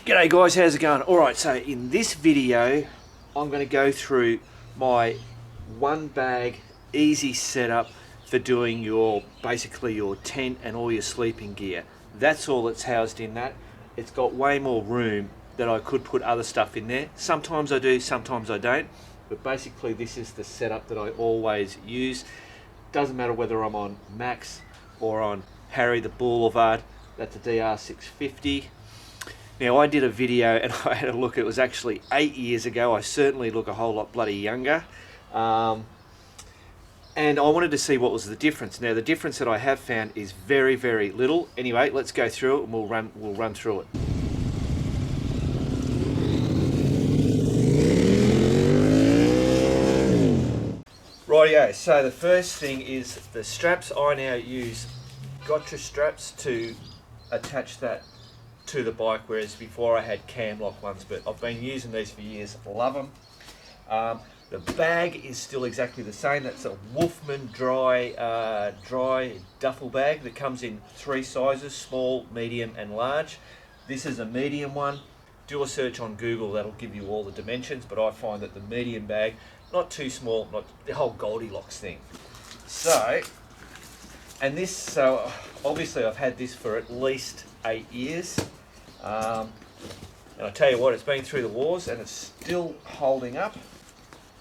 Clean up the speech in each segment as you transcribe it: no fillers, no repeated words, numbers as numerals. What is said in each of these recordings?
G'day guys, how's it going? Alright, so in this video I'm going to go through my one bag easy setup for doing basically your tent and all your sleeping gear. That's all that's housed in that. It's got way more room that I could put other stuff in there. Sometimes I do, sometimes I don't, but basically this is the setup that I always use. Doesn't matter whether I'm on Max or on Harry the Boulevard. That's a DR650. Now I did a video and I had a look, it was actually 8 years ago. I certainly look a whole lot bloody younger. And I wanted to see what was the difference. Now the difference that I have found is very, very little. Anyway, let's go through it and we'll run through it. Rightio, so the first thing is the straps. I now use gotcha straps to attach that to the bike, whereas before I had cam lock ones, but I've been using these for years. Love them. The bag is still exactly the same. That's a Wolfman dry duffel bag that comes in 3 sizes: small, medium and large. This is a medium one. Do a search on Google, that'll give you all the dimensions, but I find that the medium bag, not too small, not the whole Goldilocks thing. So obviously I've had this for at least 8 years. And I tell you what, it's been through the wars and it's still holding up.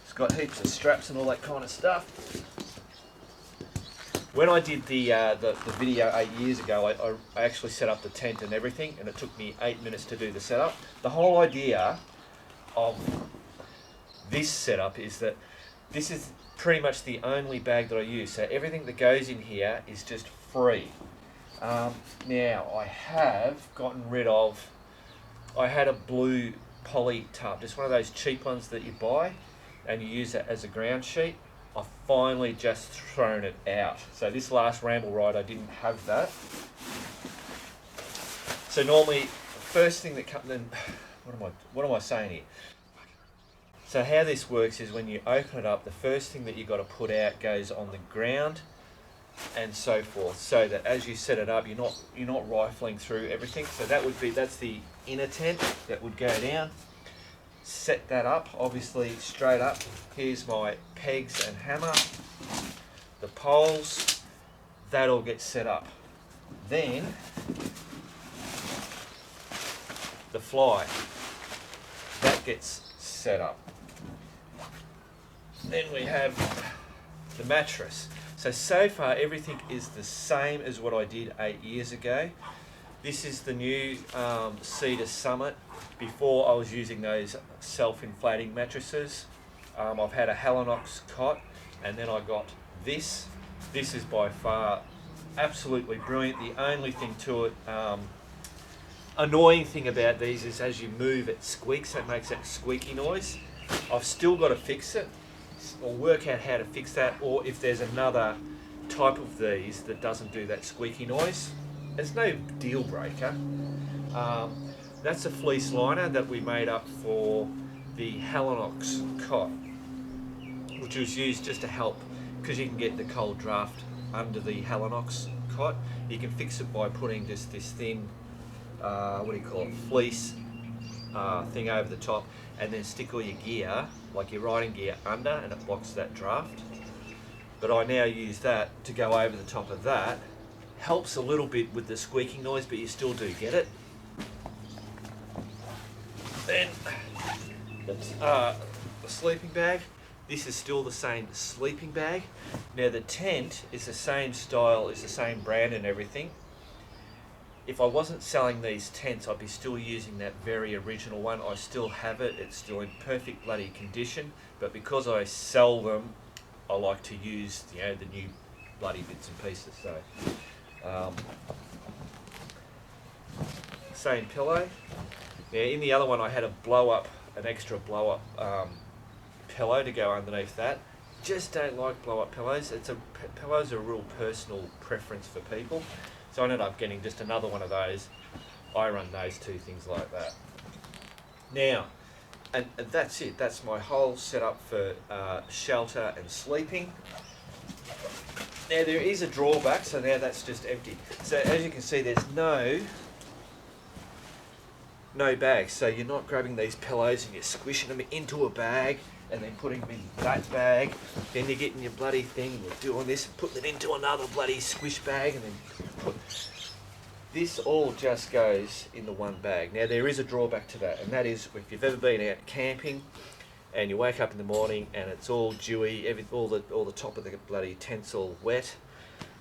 It's got heaps of straps and all that kind of stuff. When I did the video 8 years ago, I actually set up the tent and everything, and it took me 8 minutes to do the setup. The whole idea of this setup is that this is pretty much the only bag that I use, so everything that goes in here is just free. Now I have gotten rid of, I had a blue poly tarp, just one of those cheap ones that you buy and you use that as a ground sheet. I've finally just thrown it out. So this last ramble ride I didn't have that. So normally first thing that comes, then what am I saying here? So how this works is when you open it up, the first thing that you've got to put out goes on the ground and so forth, so that as you set it up, you're not rifling through everything. So that's the inner tent that would go down. Set that up, obviously straight up. Here's my pegs and hammer, the poles, that all gets set up. Then the fly, that gets set up. Then we have the mattress. So far everything is the same as what I did 8 years ago. This is the new Cedar Summit. Before I was using those self-inflating mattresses. I've had a Halanox cot, and then I got this. This is by far absolutely brilliant. The only thing to it, annoying thing about these is as you move it squeaks, it makes that squeaky noise. I've still got to fix it, or work out how to fix that, or if there's another type of these that doesn't do that squeaky noise. It's no deal breaker. That's a fleece liner that we made up for the Halanox cot, which was used just to help, because you can get the cold draft under the Halanox cot. You can fix it by putting just this thin, fleece thing over the top, and then stick all your gear, like your riding gear, under, and it blocks that draft. But I now use that to go over the top of that. Helps a little bit with the squeaking noise, but you still do get it. Then the sleeping bag. This is still the same sleeping bag. Now the tent is the same style, is the same brand and everything. If I wasn't selling these tents, I'd be still using that very original one. I still have it, it's still in perfect bloody condition, but because I sell them, I like to use the new bloody bits and pieces. So same pillow. Now in the other one I had an extra blow up pillow to go underneath that. Just don't like blow up pillows. Pillows are a real personal preference for people. So I ended up getting just another one of those. I run those two things like that. Now, and that's it. That's my whole setup for shelter and sleeping. Now there is a drawback, so now that's just empty. So as you can see, there's no no bags. So you're not grabbing these pillows and you're squishing them into a bag and then putting them in that bag. Then you're getting your bloody thing, you're doing this and putting it into another bloody squish bag, and then this all just goes in the one bag. Now there is a drawback to that, and that is if you've ever been out camping and you wake up in the morning and it's all dewy, all the top of the bloody tent's all wet,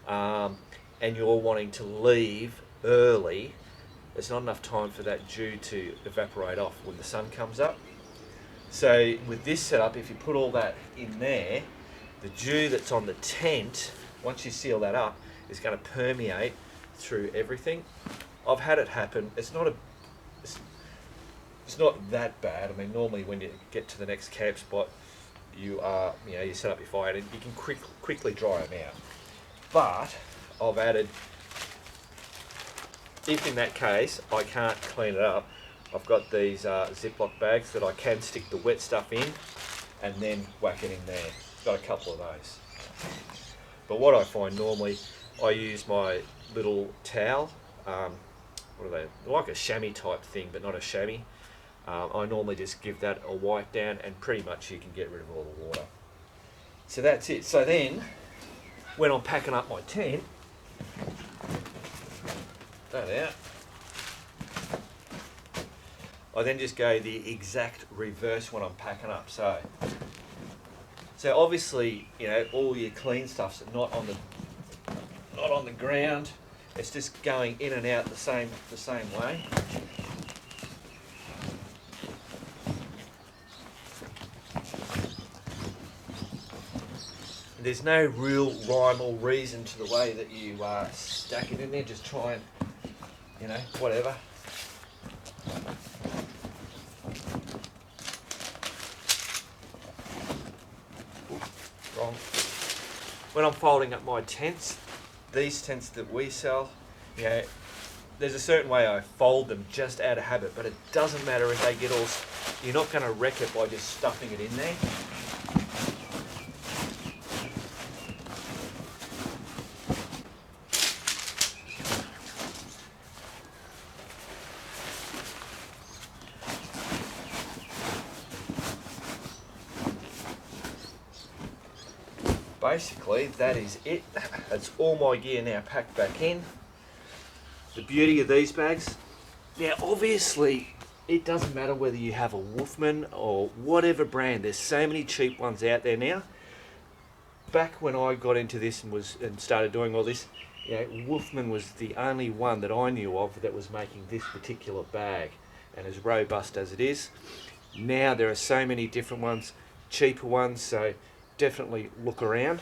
and you're wanting to leave early, there's not enough time for that dew to evaporate off when the sun comes up. So with this setup, if you put all that in there, the dew that's on the tent, once you seal that up, is going to permeate through everything. I've had it happen. It's not that bad. I mean, normally when you get to the next camp spot, you set up your fire and you can quickly dry them out. But I've added, if in that case I can't clean it up, I've got these Ziploc bags that I can stick the wet stuff in and then whack it in there. Got a couple of those. But what I find normally, I use my little towel. What are they? They're like a chamois type thing, but not a chamois. I normally just give that a wipe down and pretty much you can get rid of all the water. So that's it. So then, when I'm packing up my tent, that out, I then just go the exact reverse when I'm packing up. So obviously, all your clean stuff's not on the ground. It's just going in and out the same way. There's no real rhyme or reason to the way that you stack it in there. Just try and, whatever. Wrong. When I'm folding up my tents, these tents that we sell, there's a certain way I fold them just out of habit, but it doesn't matter if they get all, you're not going to wreck it by just stuffing it in there. Basically, that is it. That's all my gear now packed back in. The beauty of these bags, now obviously it doesn't matter whether you have a Wolfman or whatever brand. There's so many cheap ones out there now. Back when I got into this and started doing all this, Wolfman was the only one that I knew of that was making this particular bag, and as robust as it is. Now there are so many different ones, cheaper ones, so definitely look around.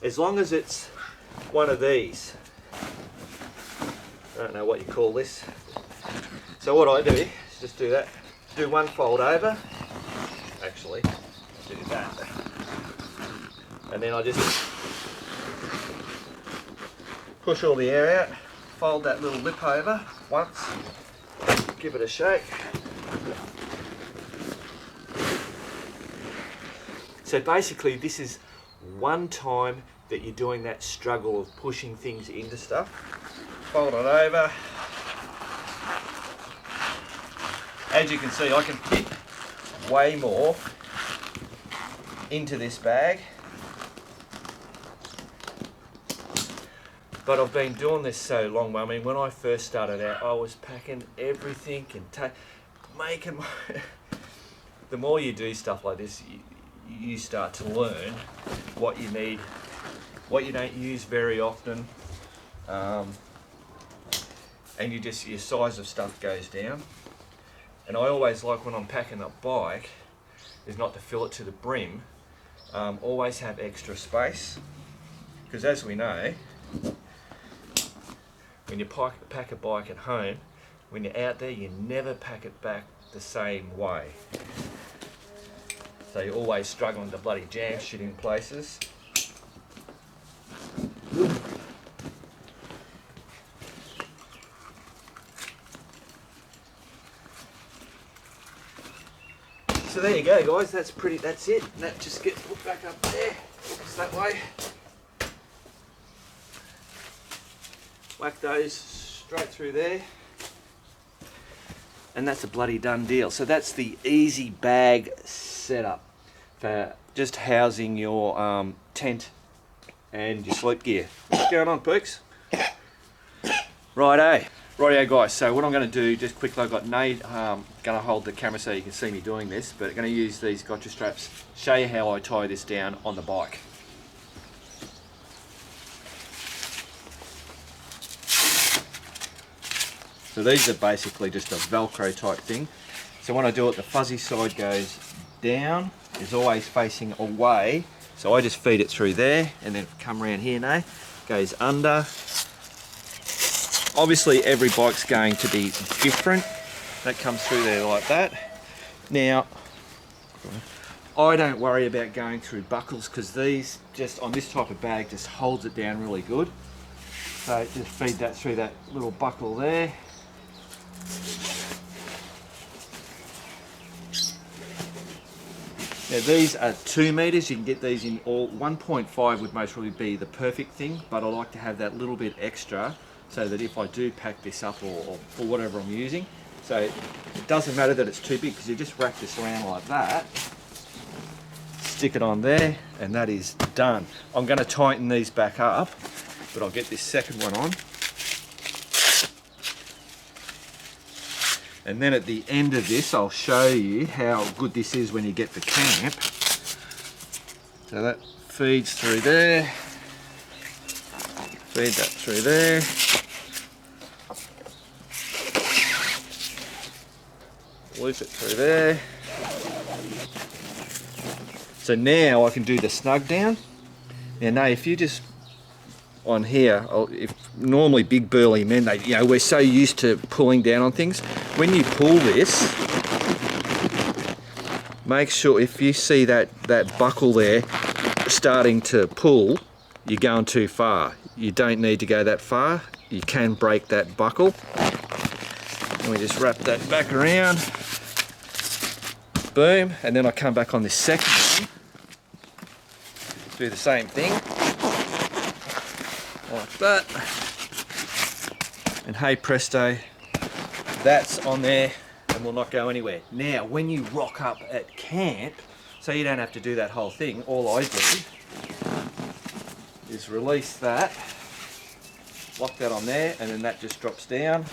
As long as it's one of these, I don't know what you call this. So what I do is just do that, do one fold over, actually do that, and then I just push all the air out, fold that little lip over once, give it a shake. So basically this is one time that you're doing that struggle of pushing things into stuff. Fold it over. As you can see, I can fit way more into this bag. But I've been doing this so long. I mean, when I first started out, I was packing everything and making the more you do stuff like this, you start to learn what you need, what you don't use very often, and your size of stuff goes down. And I always like, when I'm packing up bike, is not to fill it to the brim. Always have extra space, because as we know, when you pack a bike at home, when you're out there, you never pack it back the same way. So you're always struggling to bloody jam shit in places. So there you go, guys. That's it. And that just gets put back up there. Looks that way. Whack those straight through there. and that's a bloody done deal. So that's the easy bag setup for just housing your tent and your sleep gear. What's going on, Peaks? Rightio guys, so what I'm going to do, just quickly, I've got Nate going to hold the camera so you can see me doing this, but I'm going to use these gotcha straps, show you how I tie this down on the bike. So these are basically just a Velcro type thing. So when I do it, the fuzzy side goes down, is always facing away. So I just feed it through there and then come around here now, goes under. Obviously every bike's going to be different. That comes through there like that. Now, I don't worry about going through buckles because these, just on this type of bag, just holds it down really good. So just feed that through that little buckle there. Now these are 2 meters, you can get these in all, 1.5 would most probably be the perfect thing, but I like to have that little bit extra so that if I do pack this up or whatever I'm using, so it doesn't matter that it's too big because you just wrap this around like that, stick it on there, and that is done. I'm going to tighten these back up, but I'll get this second one on. And then at the end of this, I'll show you how good this is when you get to camp. So that feeds through there, feed that through there. Loop it through there. So now I can do the snug down. Now if you just on here, if normally big burly men, we're so used to pulling down on things. When you pull this, make sure if you see that buckle there starting to pull, you're going too far. You don't need to go that far. You can break that buckle. And we just wrap that back around. Boom, and then I come back on this second one, do the same thing, like that, and hey presto, that's on there and will not go anywhere. Now, when you rock up at camp, so you don't have to do that whole thing, all I do is release that, lock that on there, and then that just drops down.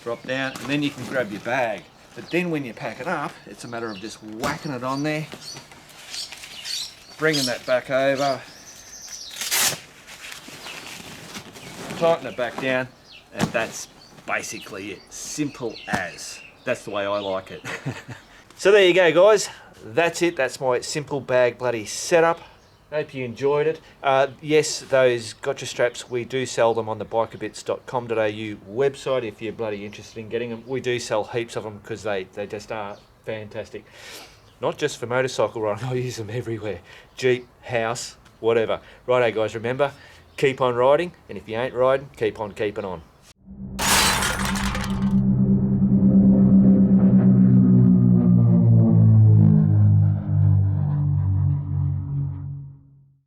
Drop down, and then you can grab your bag. But then when you pack it up, it's a matter of just whacking it on there, bringing that back over, tighten it back down, and that's basically it. Simple as. That's the way I like it. So there you go, guys. That's it. That's my simple bag bloody setup. Hope you enjoyed it. Yes, those gotcha straps, we do sell them on the bikerBits.com.au website if you're bloody interested in getting them. We do sell heaps of them because they just are fantastic. Not just for motorcycle riding, I use them everywhere. Jeep, house, whatever. Righto guys, remember, keep on riding, and if you ain't riding, keep on keeping on.